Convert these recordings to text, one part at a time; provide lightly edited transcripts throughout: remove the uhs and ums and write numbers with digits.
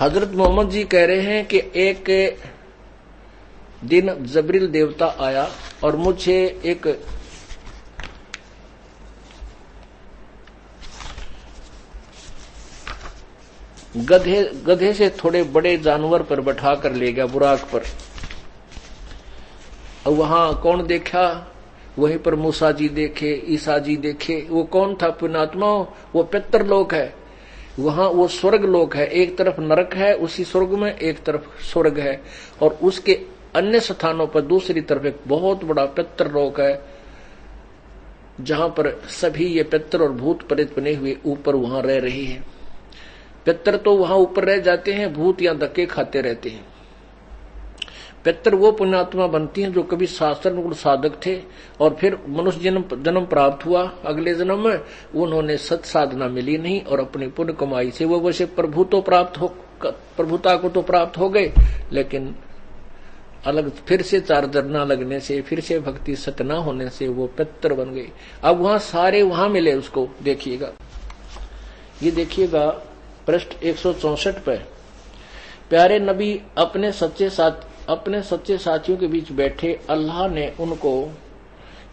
हजरत मोहम्मद जी कह रहे हैं कि एक दिन जबरील देवता आया और मुझे एक गधे से थोड़े बड़े जानवर पर बैठा कर ले गया, बुराक पर। और वहां कौन देखा? वहीं पर मूसा जी देखे, ईसा जी देखे। वो कौन था पुण्यात्मा? वो पितृलोक है, वहां वो स्वर्ग लोक है। एक तरफ नरक है उसी स्वर्ग में, एक तरफ स्वर्ग है, और उसके अन्य स्थानों पर दूसरी तरफ एक बहुत बड़ा पितृलोक है, जहां पर सभी ये पितृ और भूत प्रेत बने हुए ऊपर वहां रह रहे हैं। पितृ तो वहां ऊपर रह जाते हैं, भूत यहां धक्के खाते रहते हैं। पितृ वो पुण्यात्मा बनती हैं जो कभी शास्त्र साधक थे और फिर मनुष्य जन्म प्राप्त हुआ, अगले जन्म में उन्होंने सत साधना मिली नहीं और अपनी पुण्य कमाई से वो वैसे प्रभुता को तो प्राप्त हो गए, लेकिन अलग फिर से चार्जर न लगने से, फिर से भक्ति सत्य न होने से वो पितृ बन गए। अब वहां सारे वहां मिले उसको। देखिएगा, ये देखिएगा पृष्ठ 164 पे, प्यारे नबी अपने सच्चे साथियों के बीच बैठे। अल्लाह ने उनको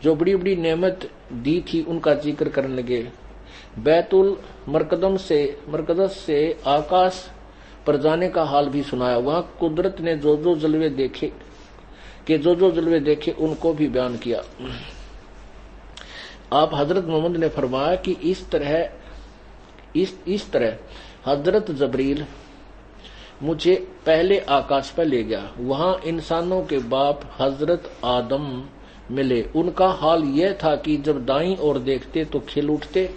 जो बड़ी बड़ी नेमत दी थी उनका जिक्र करने लगे। बैतुल मरकदस से आकाश पर जाने का हाल भी सुनाया। वहां कुदरत ने जो जो जलवे देखे उनको भी बयान किया। आप हजरत मोहम्मद ने फरमाया कि इस तरह हजरत जबरील मुझे पहले आकाश पर ले गया। वहां इंसानों के बाप हजरत आदम मिले। उनका हाल यह था कि जब दाईं ओर देखते तो खिल उठते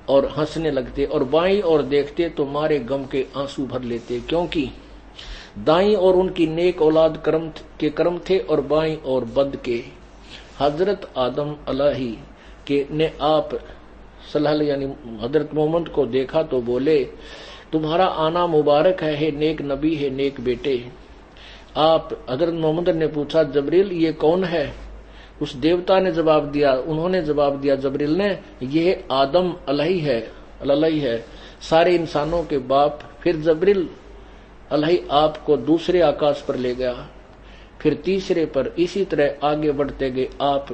और हंसने लगते, और बाईं ओर देखते तो मारे गम के आंसू भर लेते, क्योंकि दाईं ओर उनकी नेक औलाद के कर्म थे और बाईं ओर बद के। हजरत आदम अलैहि के ने आप सल्लल्लाहु यानी हजरत मोहम्मद को देखा तो बोले, तुम्हारा आना मुबारक है, हे नेक नबी, हे नेक बेटे। आप हजरत मोहम्मद ने पूछा, जबरील ये कौन है? उस देवता ने जवाब दिया, उन्होंने जवाब दिया जबरील ने, यह आदम अलैहि है, सारे इंसानों के बाप। फिर जबरील अलैहि आपको दूसरे आकाश पर ले गया, फिर तीसरे पर। इसी तरह आगे बढ़ते गए। आप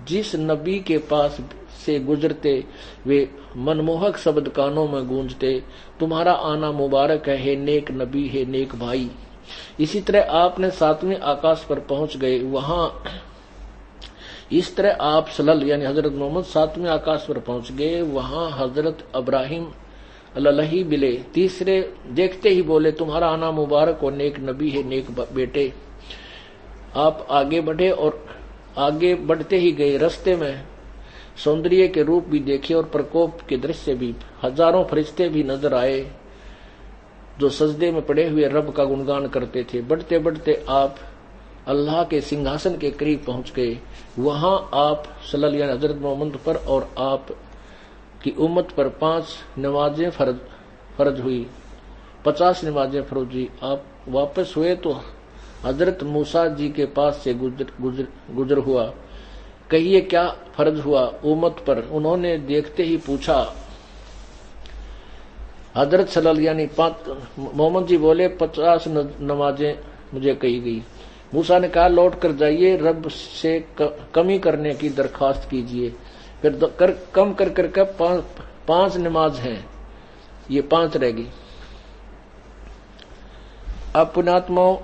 जिस नबी के पास से गुजरते वे मनमोहक शब्द कानों में गूंजते, तुम्हारा आना मुबारक है, हे नेक नबी, हे नेक भाई। इसी तरह आपने 7वें आकाश पर पहुंच गए। वहां इस तरह आप सल्लल्लाहु यानी हजरत मोहम्मद 7वें आकाश पर पहुंच गए। वहां हजरत इब्राहिम अलैहि मिले। तीसरे देखते ही बोले, तुम्हारा आना मुबारक हो, नेक नबी, है नेक बेटे। आप आगे बढ़े और आगे बढ़ते ही गए। रास्ते में सौंदर्य के रूप भी देखे और प्रकोप के दृश्य भी। हजारों फरिश्ते भी नजर आए जो सजदे में पड़े हुए रब का गुणगान करते थे। बढ़ते बढ़ते आप अल्लाह के सिंहासन के करीब पहुंच गए। वहां आप सल्लल्लाहु अलैहि हजरत मोहम्मद पर और आप की उम्मत पर 5 नमाजें फर्ज हुई, 50 नमाजें फर्ज हुई। आप वापस हुए तो हजरत मूसा जी के पास से गुजर हुआ। कहिए क्या फर्ज हुआ उम्मत पर? उन्होंने देखते ही पूछा। हजरत सल्लल्लाहु यानी मोहम्मद जी बोले, 50 नमाजें मुझे कही गई। मूसा ने कहा, लौट कर जाइए, रब से कमी करने की दरखास्त कीजिए। फिर कम कर 5 नमाज हैं, ये 5 रहेगी। अब पुण्यात्माओं,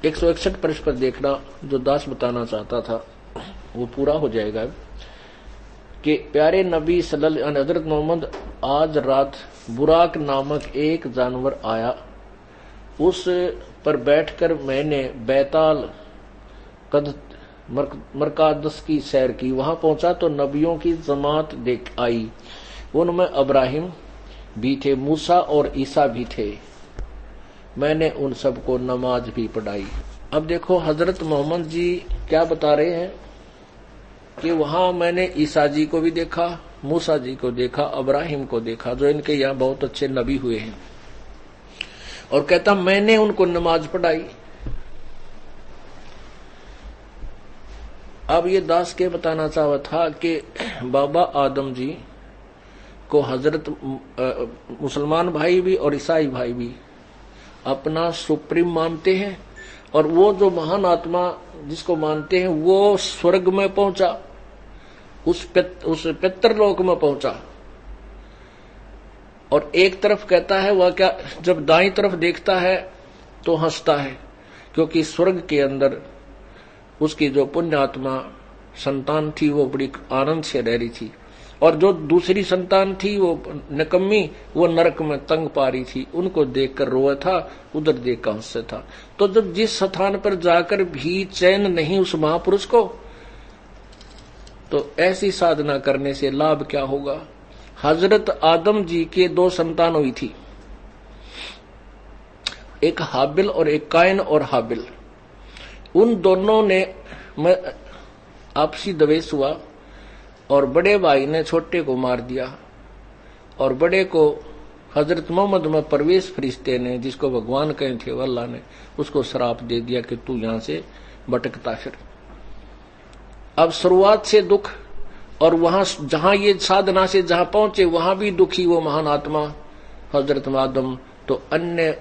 एक 161 पृष्ठ पर देखना, जो दास बताना चाहता था वो पूरा हो जाएगा। कि प्यारे नबी सल्लल्लाहु अलैहि हजरत मोहम्मद, आज रात बुराक नामक एक जानवर आया, उस पर बैठकर मैंने बैताल मरकादस की सैर की। वहां पहुंचा तो नबियों की जमात देख आई। उनमें इब्राहिम भी थे, मूसा और ईसा भी थे। मैंने उन सबको नमाज भी पढ़ाई। अब देखो हजरत मोहम्मद जी क्या बता रहे हैं कि वहां मैंने ईसा जी को भी देखा, मूसा जी को देखा, इब्राहिम को देखा, जो इनके यहाँ बहुत अच्छे नबी हुए हैं। और कहता मैंने उनको नमाज पढ़ाई। अब ये दास के बताना चाहा था कि बाबा आदम जी को हजरत मुसलमान भाई भी और ईसाई भाई भी अपना सुप्रीम मानते हैं, और वो जो महान आत्मा जिसको मानते हैं वो स्वर्ग में पहुंचा, उस पितरलोक में पहुंचा। और एक तरफ कहता है वह क्या, जब दाईं तरफ देखता है तो हंसता है, क्योंकि स्वर्ग के अंदर उसकी जो पुण्य आत्मा संतान थी वो बड़ी आनंद से रह रही थी, और जो दूसरी संतान थी वो निकम्मी, वो नरक में तंग पा रही थी। उनको देखकर रोया था, उधर देखकर हंसता था। तो जब जिस स्थान पर जाकर भी चैन नहीं उस महापुरुष को, तो ऐसी साधना करने से लाभ क्या होगा। हजरत आदम जी के 2 संतान हुई थी, एक हाबिल और एक कायन और हाबिल। उन दोनों ने आपसी द्वेष हुआ, और बड़े भाई ने छोटे को मार दिया, और बड़े को हजरत मोहम्मद में परवेश फरिश्ते ने, जिसको भगवान कहे थे अल्लाह ने, उसको श्राप दे दिया कि तू यहां से भटकता फिर। अब शुरुआत से दुख, और वहां जहां ये साधना से जहां पहुंचे वहां भी दुखी वो महान आत्मा हजरत आदम, तो अन्य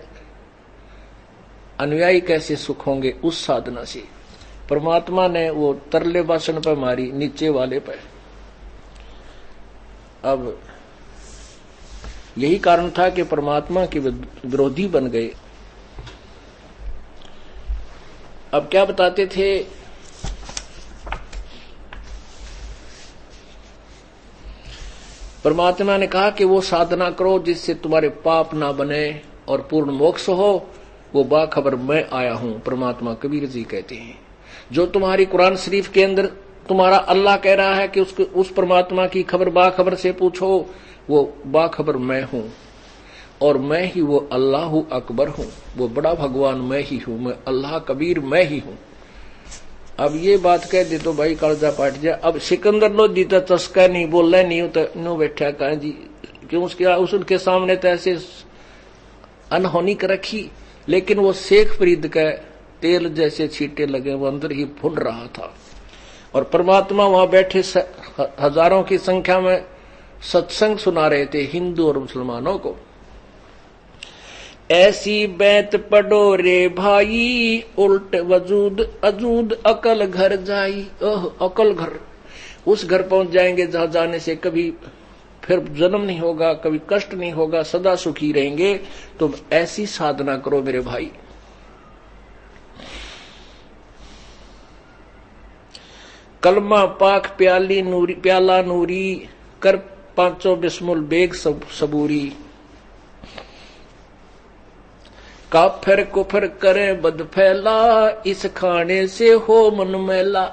अनुयायी कैसे सुख होंगे उस साधना से। परमात्मा ने वो तरले वासन पर मारी, नीचे वाले पर। अब यही कारण था कि परमात्मा के विरोधी बन गए। अब क्या बताते थे, परमात्मा ने कहा कि वो साधना करो जिससे तुम्हारे पाप ना बने और पूर्ण मोक्ष हो। वो बाखबर मैं आया हूं, परमात्मा कबीर जी कहते हैं। जो तुम्हारी कुरान शरीफ के अंदर तुम्हारा अल्लाह कह रहा है कि उस परमात्मा की खबर बाखबर से पूछो, वो बाखबर मैं हूं, और मैं ही वो अल्लाह अकबर हूं, वो बड़ा भगवान मैं ही हूं, मैं अल्लाह कबीर मैं ही हूं। अब ये बात कह दे तो भाई कालजा पाट जाए। अब सिकंदर लोधी तो चस्का नहीं बोल नहीं तो नो बैठा कहा जी, क्यों उसके सामने तो ऐसे अनहोनी कर रखी, लेकिन वो शेख फरीद का तेल जैसे छींटे लगे, वो अंदर ही फूल रहा था। और परमात्मा वहां बैठे हजारों की संख्या में सत्संग सुना रहे थे हिंदू और मुसलमानों को। ऐसी बैत पढ़ो रे भाई, उल्ट वजूद अजूद अकल घर जाई। ओह अकल घर, उस घर पहुंच जाएंगे जहां जाने से कभी फिर जन्म नहीं होगा, कभी कष्ट नहीं होगा, सदा सुखी रहेंगे। तो ऐसी साधना करो मेरे भाई। कलमा पाक प्याला नूरी कर, 5 बिस्मुल बेग सबूरी। काफिर कुफर करे बद फैला, इस खाने से हो मन मैला।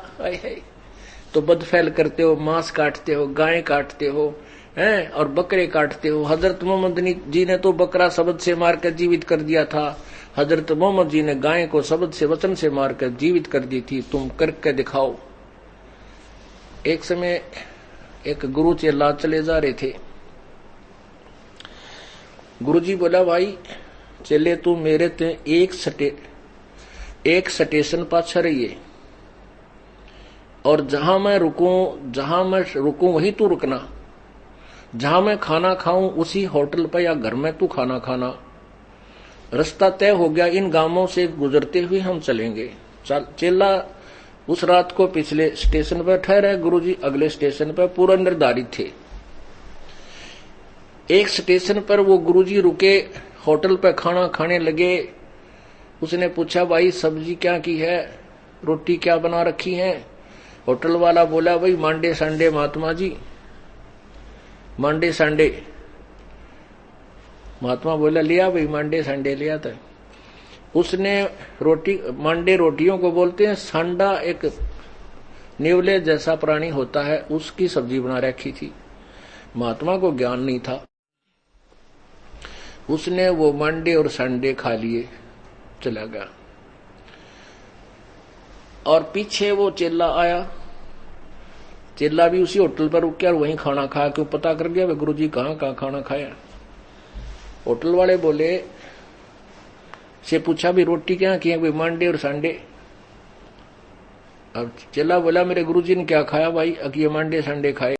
तो बद फैल करते हो, मांस काटते हो, गाय काटते हो हैं, और बकरे काटते हो। हजरत मोहम्मद जी ने तो बकरा शब्द से मारकर जीवित कर दिया था, हजरत मोहम्मद जी ने गाय को शब्द से वचन से मारकर जीवित कर दी थी। तुम करके दिखाओ। एक समय एक गुरु चेला चले जा रहे थे। गुरुजी बोला, भाई चले तू मेरे ते एक स्टेशन पाछा रहिए, और जहां मैं रुकूं वहीं तू रुकना। जहां मैं खाना खाऊं उसी होटल पर या घर में तू खाना खाना। रास्ता तय हो गया, इन गांवों से गुजरते हुए हम चलेंगे। चेला उस रात को पिछले स्टेशन पर ठहरे, गुरुजी अगले स्टेशन पर पूरा निर्धारित थे। एक स्टेशन पर वो गुरुजी रुके, होटल पर खाना खाने लगे। उसने पूछा, भाई सब्जी क्या की है, रोटी क्या बना रखी है। होटल वाला बोला, भाई मांडे संडे महात्मा जी, मांडे संडे। महात्मा बोला, लिया भाई मांडे संडे लिया था। उसने मांडे रोटियों को बोलते हैं। सांडा एक नेवले जैसा प्राणी होता है, उसकी सब्जी बना रखी थी। महात्मा को ज्ञान नहीं था, उसने वो मांडे और संडे खा लिए, चला गया। और पीछे वो चेला आया, चेला भी उसी होटल पर रुक गया और वहीं खाना खाया। क्यों पता कर गया गुरुजी कहाँ खाना खाया। होटल वाले बोले से पूछा, भी रोटी क्या की है, मांडे और संडे। अब चला बोला मेरे गुरुजी ने क्या खाया भाई, अकी मंडे संडे खाए।